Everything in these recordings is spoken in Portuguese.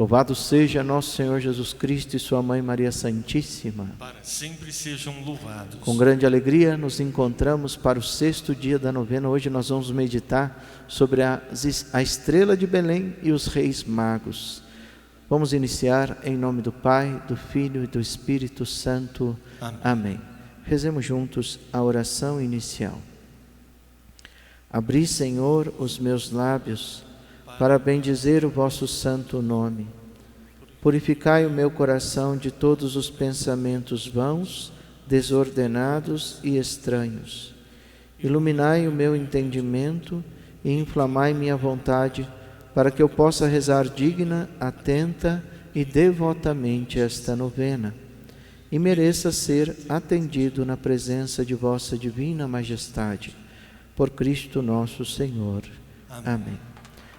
Louvado seja nosso Senhor Jesus Cristo e sua Mãe Maria Santíssima. Para sempre sejam louvados. Com grande alegria nos encontramos para o 6º dia da novena. Hoje nós vamos meditar sobre a estrela de Belém e os reis magos. Vamos iniciar em nome do Pai, do Filho e do Espírito Santo. Amém. Rezemos juntos a oração inicial. Abri, Senhor, os meus lábios para bendizer o vosso santo nome. Purificai o meu coração de todos os pensamentos vãos, desordenados e estranhos. Iluminai o meu entendimento e inflamai minha vontade, para que eu possa rezar digna, atenta e devotamente esta novena, e mereça ser atendido na presença de vossa divina majestade. Por Cristo nosso Senhor. Amém.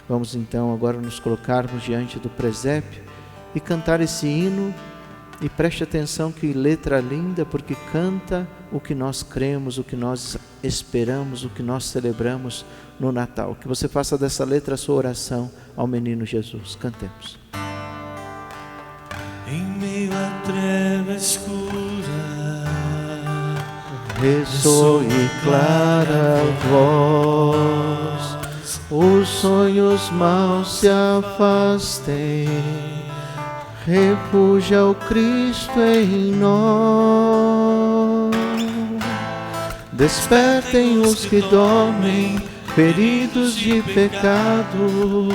Vamos então agora nos colocarmos diante do presépio e cantar esse hino. E preste atenção, que letra linda, porque canta o que nós cremos, o que nós esperamos, o que nós celebramos no Natal. Que você faça dessa letra a sua oração ao menino Jesus. Cantemos. Em meio à treva escura, ressoe clara voz, os sonhos maus se afastem, refúgio ao Cristo em nós. Despertem os que dormem, feridos de pecado.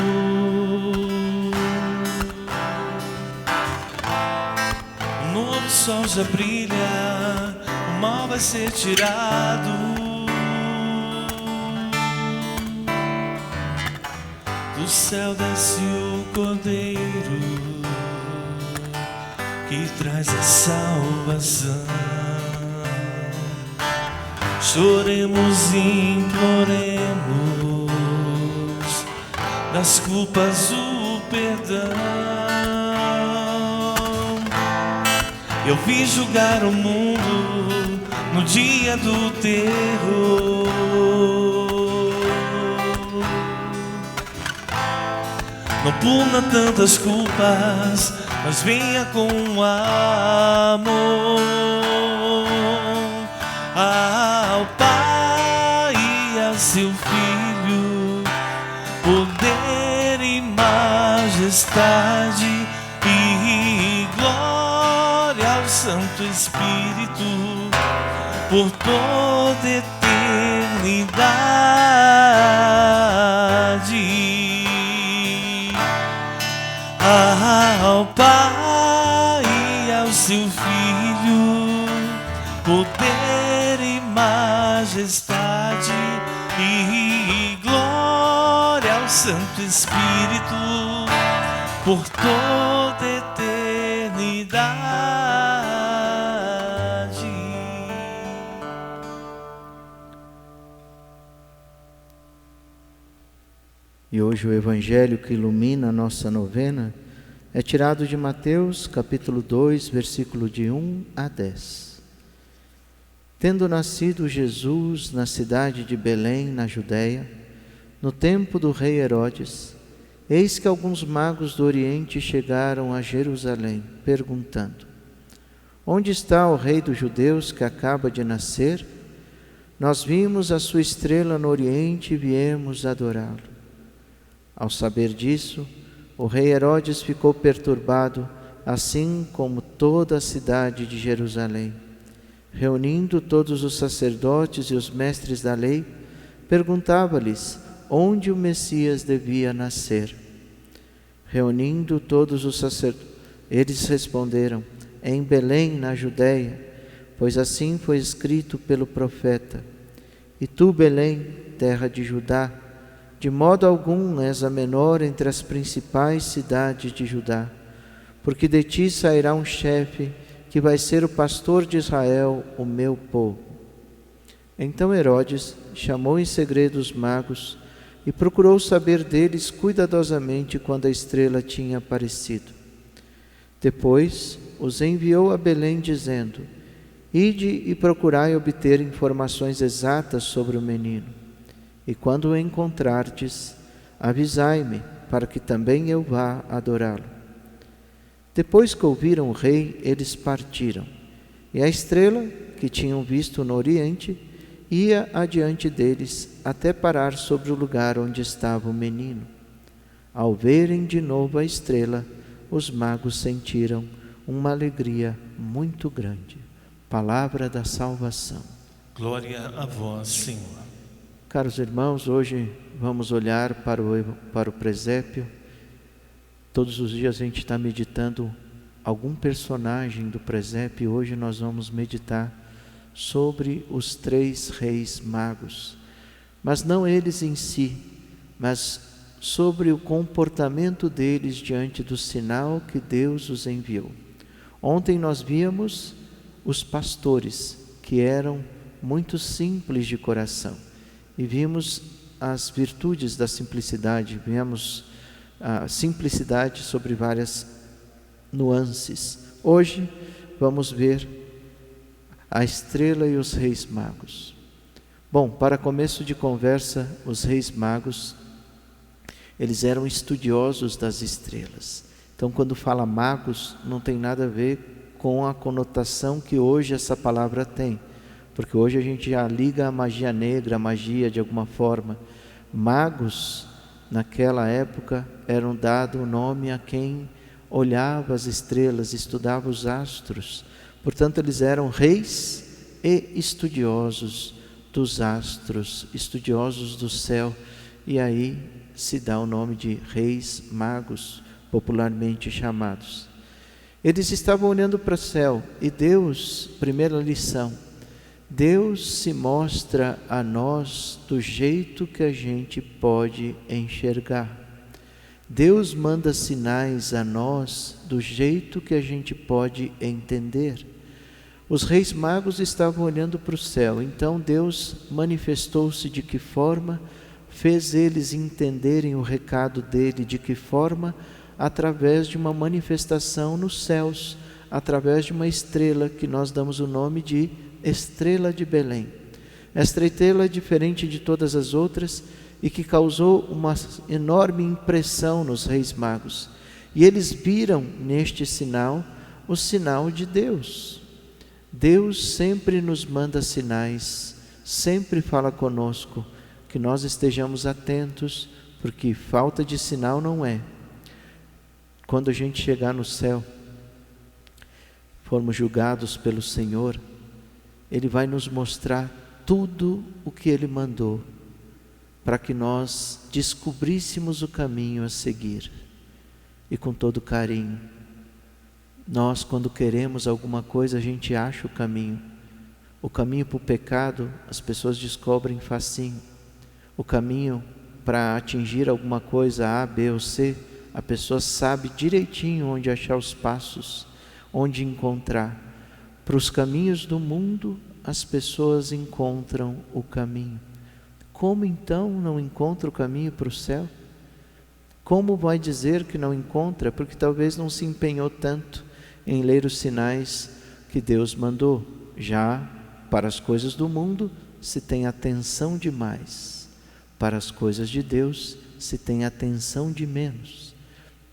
o novo sol já brilha, o mal vai ser tirado. Do céu desce o Cordeiro que traz a salvação. Choremos e imploremos das culpas o perdão. Eu vi julgar o mundo no dia do terror. Não puna tantas culpas, mas venha com amor ao Pai e a seu Filho, poder e majestade e glória ao Santo Espírito, por toda eternidade. Ao Pai e ao seu Filho, poder e majestade e glória ao Santo Espírito, por toda eternidade. E hoje o Evangelho que ilumina a nossa novena é tirado de Mateus, capítulo 2, versículo de 1 a 10. Tendo nascido Jesus na cidade de Belém, na Judéia, no tempo do rei Herodes, eis que alguns magos do Oriente chegaram a Jerusalém, perguntando: onde está o rei dos judeus que acaba de nascer? Nós vimos a sua estrela no Oriente e viemos adorá-lo. Ao saber disso, o rei Herodes ficou perturbado, assim como toda a cidade de Jerusalém. Reunindo todos os sacerdotes e os mestres da lei, perguntava-lhes onde o Messias devia nascer. Reunindo todos os sacerdotes, eles responderam: em Belém, na Judéia, pois assim foi escrito pelo profeta: e tu, Belém, terra de Judá, de modo algum és a menor entre as principais cidades de Judá, porque de ti sairá um chefe que vai ser o pastor de Israel, o meu povo. Então Herodes chamou em segredo os magos e procurou saber deles cuidadosamente quando a estrela tinha aparecido. Depois os enviou a Belém, dizendo: ide e procurai obter informações exatas sobre o menino. E quando o encontrardes, avisai-me, para que também eu vá adorá-lo. Depois que ouviram o rei, eles partiram. E a estrela, que tinham visto no oriente, ia adiante deles até parar sobre o lugar onde estava o menino. Ao verem de novo a estrela, os magos sentiram uma alegria muito grande. Palavra da salvação. Glória a vós, Senhor. Caros irmãos, hoje vamos olhar para o presépio. Todos os dias a gente está meditando algum personagem do presépio. Hoje nós vamos meditar sobre os 3 reis magos. Mas não eles em si, mas sobre o comportamento deles diante do sinal que Deus os enviou. Ontem nós víamos os pastores, que eram muito simples de coração, e vimos as virtudes da simplicidade, vimos a simplicidade sobre várias nuances. Hoje vamos ver a estrela e os reis magos. Bom, para começo de conversa, os reis magos, eles eram estudiosos das estrelas. Então, quando fala magos, não tem nada a ver com a conotação que hoje essa palavra tem, porque hoje a gente já liga a magia negra, a magia de alguma forma. Magos, naquela época, eram dado o nome a quem olhava as estrelas, estudava os astros. Portanto, eles eram reis e estudiosos dos astros, estudiosos do céu, e aí se dá o nome de reis magos, popularmente chamados. Eles estavam olhando para o céu, e Deus, primeira lição, Deus se mostra a nós do jeito que a gente pode enxergar. Deus manda sinais a nós do jeito que a gente pode entender. Os reis magos estavam olhando para o céu, então Deus manifestou-se de que forma? Fez eles entenderem o recado dele de que forma? Através de uma manifestação nos céus, através de uma estrela que nós damos o nome de Estrela de Belém. Esta estrela é diferente de todas as outras e que causou uma enorme impressão nos reis magos. E eles viram neste sinal o sinal de Deus. Deus sempre nos manda sinais, sempre fala conosco, que nós estejamos atentos, porque falta de sinal não é. Quando a gente chegar no céu, formos julgados pelo Senhor, Ele vai nos mostrar tudo o que Ele mandou, para que nós descobríssemos o caminho a seguir. E com todo carinho, nós quando queremos alguma coisa, a gente acha o caminho. O caminho para o pecado, as pessoas descobrem facinho. O caminho para atingir alguma coisa, A, B ou C, a pessoa sabe direitinho onde achar os passos, onde encontrar. Para os caminhos do mundo, as pessoas encontram o caminho. Como então não encontra o caminho para o céu? Como vai dizer que não encontra? Porque talvez não se empenhou tanto em ler os sinais que Deus mandou. Já para as coisas do mundo se tem atenção demais. Para as coisas de Deus se tem atenção de menos.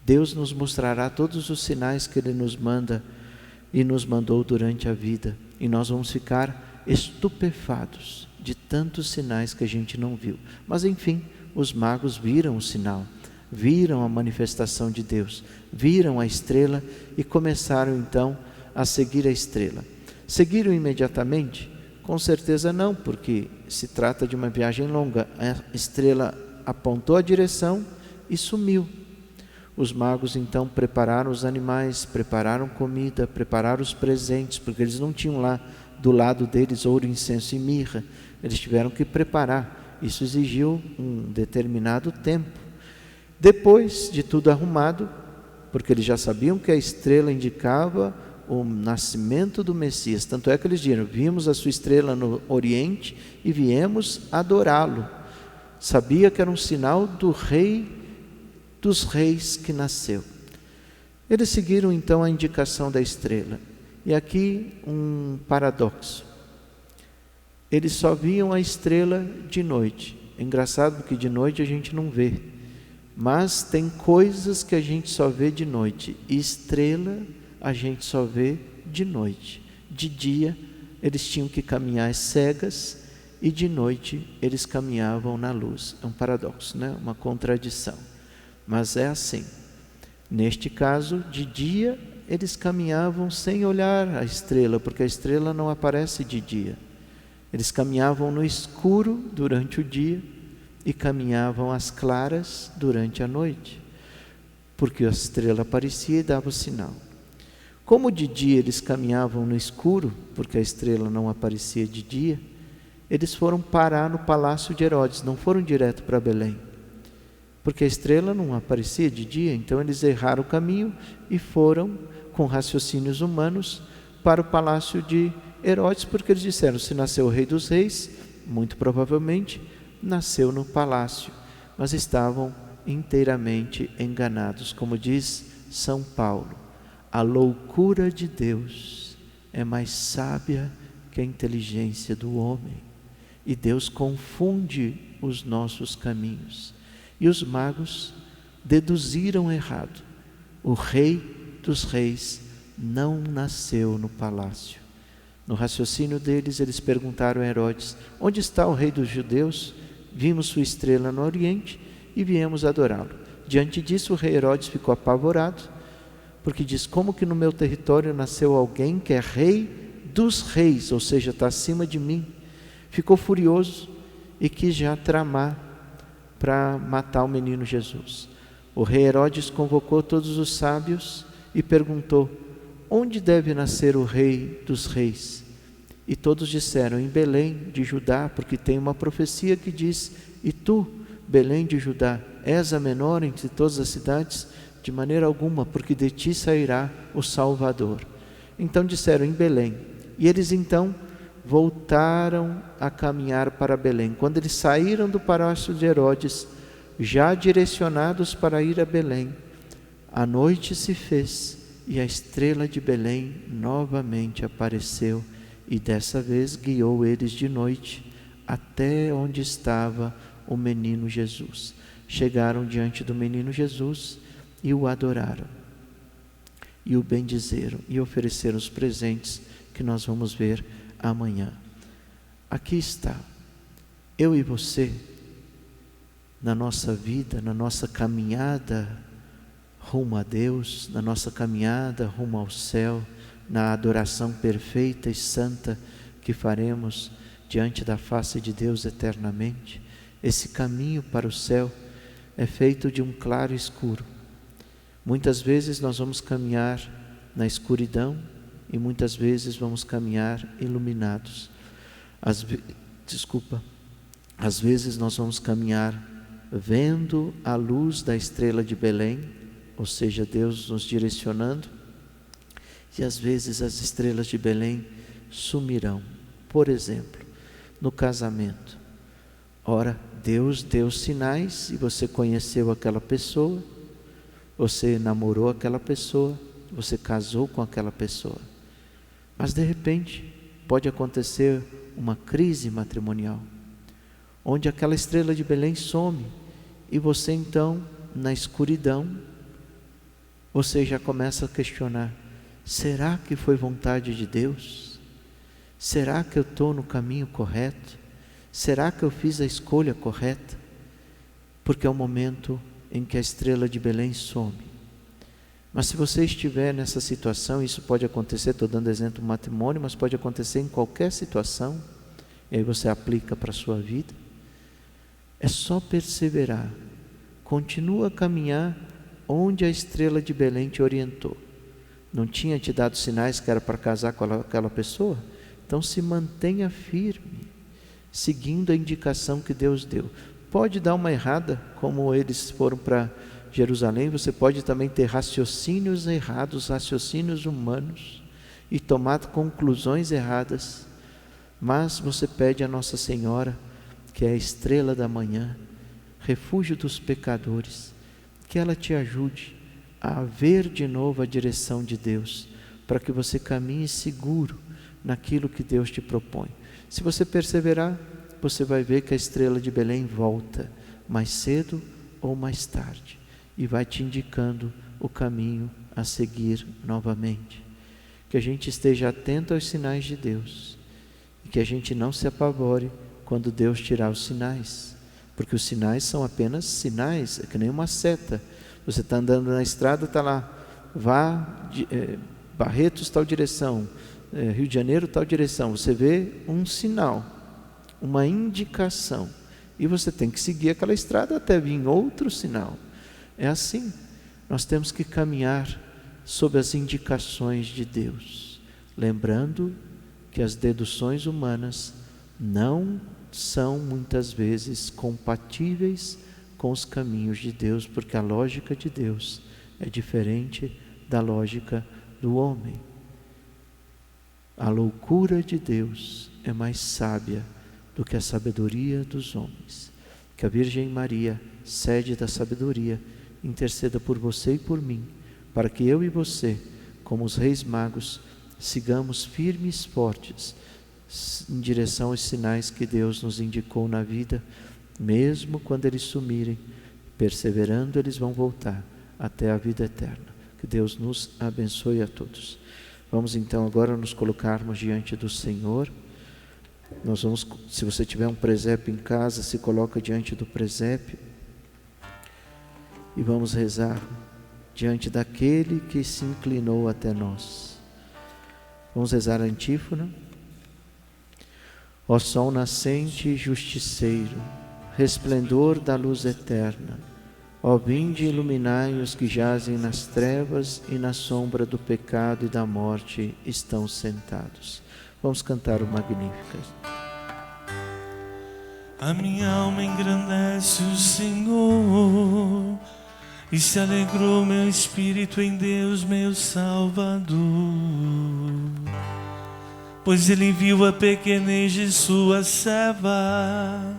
Deus nos mostrará todos os sinais que Ele nos manda e nos mandou durante a vida. E nós vamos ficar estupefatos de tantos sinais que a gente não viu. Mas enfim, os magos viram o sinal, viram a manifestação de Deus, viram a estrela e começaram então a seguir a estrela. Seguiram imediatamente? Com certeza não, porque se trata de uma viagem longa. A estrela apontou a direção e sumiu. Os magos então prepararam os animais, prepararam comida, prepararam os presentes, porque eles não tinham lá do lado deles ouro, incenso e mirra. Eles tiveram que preparar. Isso exigiu um determinado tempo. Depois de tudo arrumado, porque eles já sabiam que a estrela indicava o nascimento do Messias. Tanto é que eles diziam: vimos a sua estrela no Oriente e viemos adorá-lo. Sabia que era um sinal do Rei dos Reis que nasceu. Eles seguiram então a indicação da estrela. E aqui um paradoxo. Eles só viam a estrela de noite. É engraçado porque de noite a gente não vê. Mas tem coisas que a gente só vê de noite. Estrela a gente só vê de noite. De dia eles tinham que caminhar às cegas e de noite eles caminhavam na luz. É um paradoxo, né? Uma contradição. Mas é assim. Neste caso, de dia eles caminhavam sem olhar a estrela, porque a estrela não aparece de dia. Eles caminhavam no escuro durante o dia e caminhavam às claras durante a noite, porque a estrela aparecia e dava o sinal. Como de dia eles caminhavam no escuro, porque a estrela não aparecia de dia, eles foram parar no palácio de Herodes, não foram direto para Belém, porque a estrela não aparecia de dia. Então eles erraram o caminho e foram com raciocínios humanos para o palácio de Herodes, porque eles disseram: se nasceu o rei dos reis, muito provavelmente nasceu no palácio. Mas estavam inteiramente enganados. Como diz São Paulo, a loucura de Deus é mais sábia que a inteligência do homem, e Deus confunde os nossos caminhos. E os magos deduziram errado. O rei dos reis não nasceu no palácio. No raciocínio deles, eles perguntaram a Herodes: onde está o rei dos judeus? Vimos sua estrela no oriente e viemos adorá-lo. Diante disso, o rei Herodes ficou apavorado, porque diz: como que no meu território nasceu alguém que é rei dos reis, ou seja, está acima de mim? Ficou furioso e quis já tramar para matar o menino Jesus. O rei Herodes convocou todos os sábios e perguntou: onde deve nascer o rei dos reis? E todos disseram: em Belém de Judá, porque tem uma profecia que diz: e tu, Belém de Judá, és a menor entre todas as cidades? De maneira alguma, porque de ti sairá o Salvador. Então disseram: em Belém. E eles então voltaram a caminhar para Belém. Quando eles saíram do palácio de Herodes, já direcionados para ir a Belém, a noite se fez e a estrela de Belém novamente apareceu, e dessa vez guiou eles de noite até onde estava o menino Jesus. Chegaram diante do menino Jesus e o adoraram, e o bendizeram, e ofereceram os presentes que nós vamos ver amanhã. Aqui está, eu e você, na nossa vida, na nossa caminhada rumo a Deus, na nossa caminhada rumo ao céu, na adoração perfeita e santa que faremos diante da face de Deus eternamente. Esse caminho para o céu é feito de um claro e escuro. Muitas vezes nós vamos caminhar na escuridão e muitas vezes vamos caminhar iluminados. Às vezes nós vamos caminhar vendo a luz da estrela de Belém, ou seja, Deus nos direcionando, e às vezes as estrelas de Belém sumirão. Por exemplo, no casamento. Ora, Deus deu sinais e você conheceu aquela pessoa, você namorou aquela pessoa, você casou com aquela pessoa. Mas de repente pode acontecer uma crise matrimonial, onde aquela estrela de Belém some e você então, na escuridão, você já começa a questionar: será que foi vontade de Deus? Será que eu estou no caminho correto? Será que eu fiz a escolha correta? Porque é o momento em que a estrela de Belém some. Mas se você estiver nessa situação, isso pode acontecer, estou dando exemplo do matrimônio, mas pode acontecer em qualquer situação, e aí você aplica para a sua vida, é só perseverar, continua a caminhar onde a estrela de Belém te orientou. Não tinha te dado sinais que era para casar com aquela pessoa? Então se mantenha firme, seguindo a indicação que Deus deu. Pode dar uma errada, como eles foram para Jerusalém, você pode também ter raciocínios errados, raciocínios humanos, e tomar conclusões erradas, mas você pede a Nossa Senhora, que é a estrela da manhã, refúgio dos pecadores, que ela te ajude a ver de novo a direção de Deus, para que você caminhe seguro naquilo que Deus te propõe. Se você perseverar, você vai ver que a estrela de Belém volta, mais cedo ou mais tarde, e vai te indicando o caminho a seguir novamente. Que a gente esteja atento aos sinais de Deus, e que a gente não se apavore quando Deus tirar os sinais, porque os sinais são apenas sinais, é que nem uma seta. Você está andando na estrada, está lá, vá, Barretos tal direção, Rio de Janeiro tal direção. Você vê um sinal, uma indicação, e você tem que seguir aquela estrada até vir outro sinal. É assim, nós temos que caminhar sob as indicações de Deus, lembrando que as deduções humanas não são muitas vezes compatíveis com os caminhos de Deus, porque a lógica de Deus é diferente da lógica do homem. A loucura de Deus é mais sábia do que a sabedoria dos homens. Que a Virgem Maria, sede da sabedoria, interceda por você e por mim, para que eu e você, como os reis magos, sigamos firmes e fortes em direção aos sinais que Deus nos indicou na vida, mesmo quando eles sumirem, perseverando, eles vão voltar até a vida eterna. Que Deus nos abençoe a todos. Vamos então agora nos colocarmos diante do Senhor. Nós vamos, se você tiver um presépio em casa, se coloca diante do presépio e vamos rezar diante daquele que se inclinou até nós. Vamos rezar a antífona. Ó sol nascente e justiceiro, resplendor da luz eterna, ó vinde e iluminai os que jazem nas trevas e na sombra do pecado e da morte estão sentados. Vamos cantar o Magnificat. A minha alma engrandece o Senhor, e se alegrou meu espírito em Deus, meu Salvador. Pois Ele viu a pequenez de sua serva,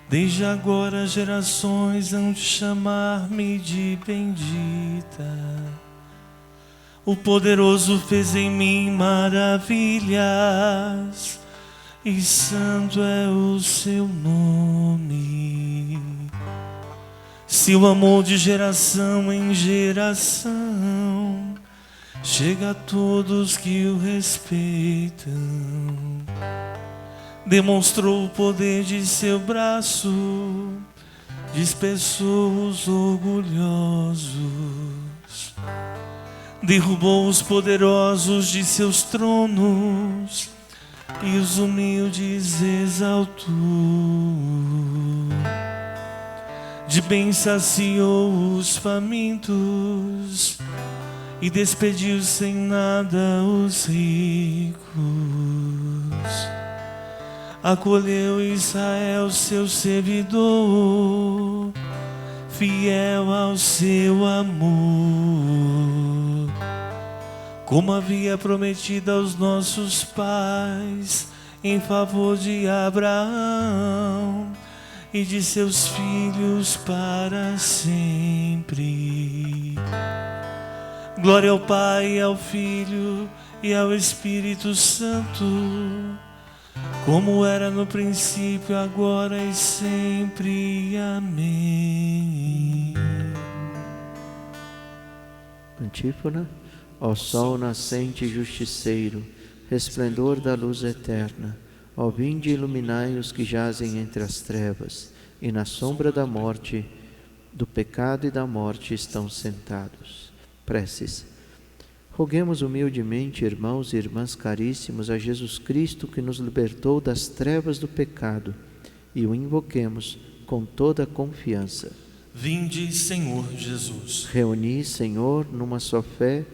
desde agora gerações hão de chamar-me de bendita. O poderoso fez em mim maravilhas, e santo é o seu nome. Seu amor de geração em geração chega a todos que o respeitam. Demonstrou o poder de seu braço, dispersou os orgulhosos, derrubou os poderosos de seus tronos e os humildes exaltou. De bem saciou os famintos e despediu sem nada os ricos. Acolheu Israel, seu servidor, fiel ao seu amor, como havia prometido aos nossos pais, em favor de Abraão e de seus filhos para sempre. Glória ao Pai, ao Filho e ao Espírito Santo, como era no princípio, agora e sempre. Amém. Antífona. Ó sol nascente e justiceiro, resplendor da luz eterna, ó vinde e iluminai os que jazem entre as trevas, e na sombra da morte, do pecado e da morte estão sentados. Preces. Roguemos humildemente, irmãos e irmãs caríssimos, a Jesus Cristo que nos libertou das trevas do pecado, e o invoquemos com toda a confiança. Vinde, Senhor Jesus. Reuni, Senhor, numa só fé,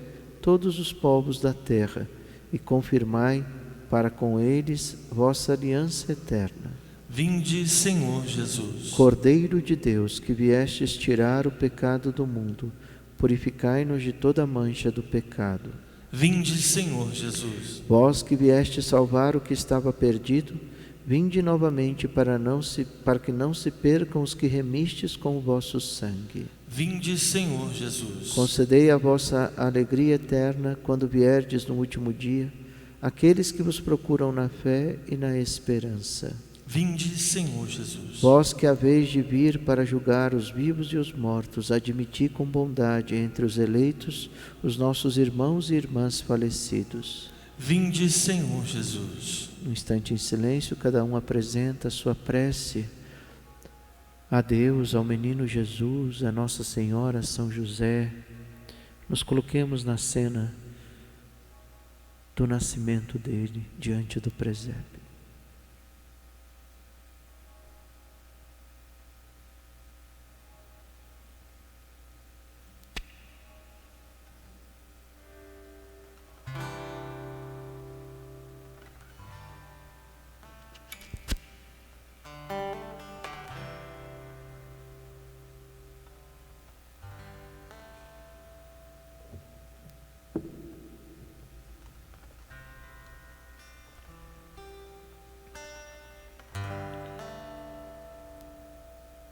todos os povos da terra, e confirmai para com eles vossa aliança eterna. Vinde, Senhor Jesus. Cordeiro de Deus, que viestes tirar o pecado do mundo, purificai-nos de toda mancha do pecado. Vinde, Senhor Jesus. Vós que viestes salvar o que estava perdido, vinde novamente para que não se percam os que remistes com o vosso sangue. Vinde, Senhor Jesus. Concedei a vossa alegria eterna quando vierdes no último dia, aqueles que vos procuram na fé e na esperança. Vinde, Senhor Jesus. Vós que haveis de vir para julgar os vivos e os mortos, admiti com bondade entre os eleitos os nossos irmãos e irmãs falecidos. Vinde, Senhor Jesus. Um instante em silêncio, cada um apresenta a sua prece a Deus, ao menino Jesus, a Nossa Senhora, São José. Nos coloquemos na cena do nascimento dele, diante do presépio.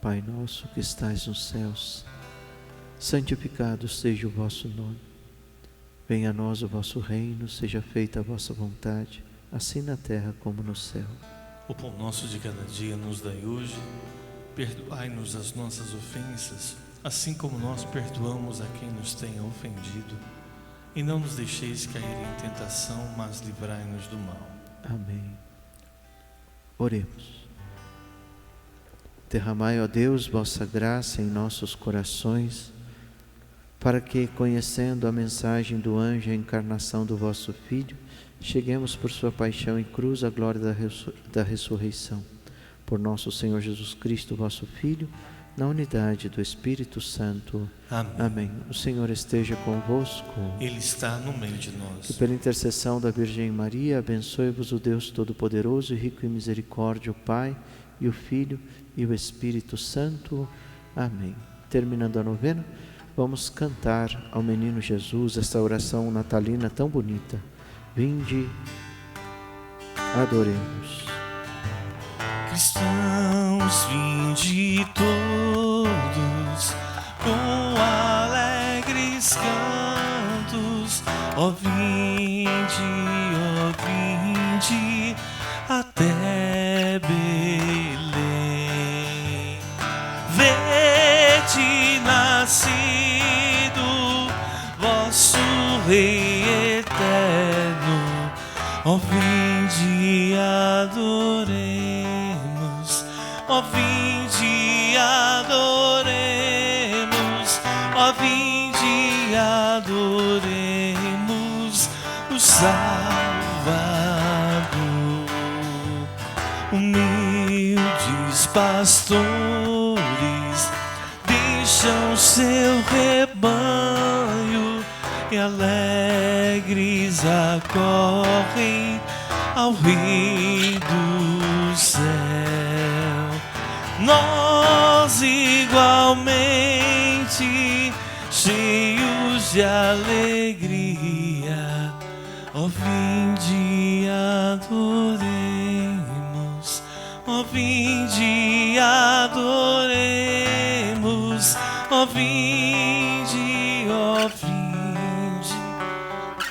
Pai nosso que estais nos céus, santificado seja o vosso nome. Venha a nós o vosso reino, seja feita a vossa vontade, assim na terra como no céu. O pão nosso de cada dia nos dai hoje. Perdoai-nos as nossas ofensas, assim como nós perdoamos a quem nos tenha ofendido. E não nos deixeis cair em tentação, mas livrai-nos do mal. Amém. Oremos. Derramai, ó Deus, vossa graça em nossos corações, para que, conhecendo a mensagem do anjo e a encarnação do vosso Filho, cheguemos por sua paixão e cruz à glória da ressurreição. Por nosso Senhor Jesus Cristo, vosso Filho, na unidade do Espírito Santo. Amém. Amém. O Senhor esteja convosco. Ele está no meio de nós. Que pela intercessão da Virgem Maria, abençoe-vos o Deus Todo-Poderoso e rico em misericórdia, o Pai e o Filho e o Espírito Santo. Amém. Terminando a novena, vamos cantar ao menino Jesus esta oração natalina tão bonita. Vinde, adoremos. Cristãos, vinde todos com alegres cantos, ó vinde até Belém. Vede nascido vosso Rei eterno, ó vinde adoremos, ó vinde adoremos, ó vinde adoremos o Salvador. Humildes pastores deixam seu rebanho e alegres acorrem ao Rei do céu. Nós igualmente, cheios de alegria, ó vinde adoremos, ó vinde adoremos, ó vinde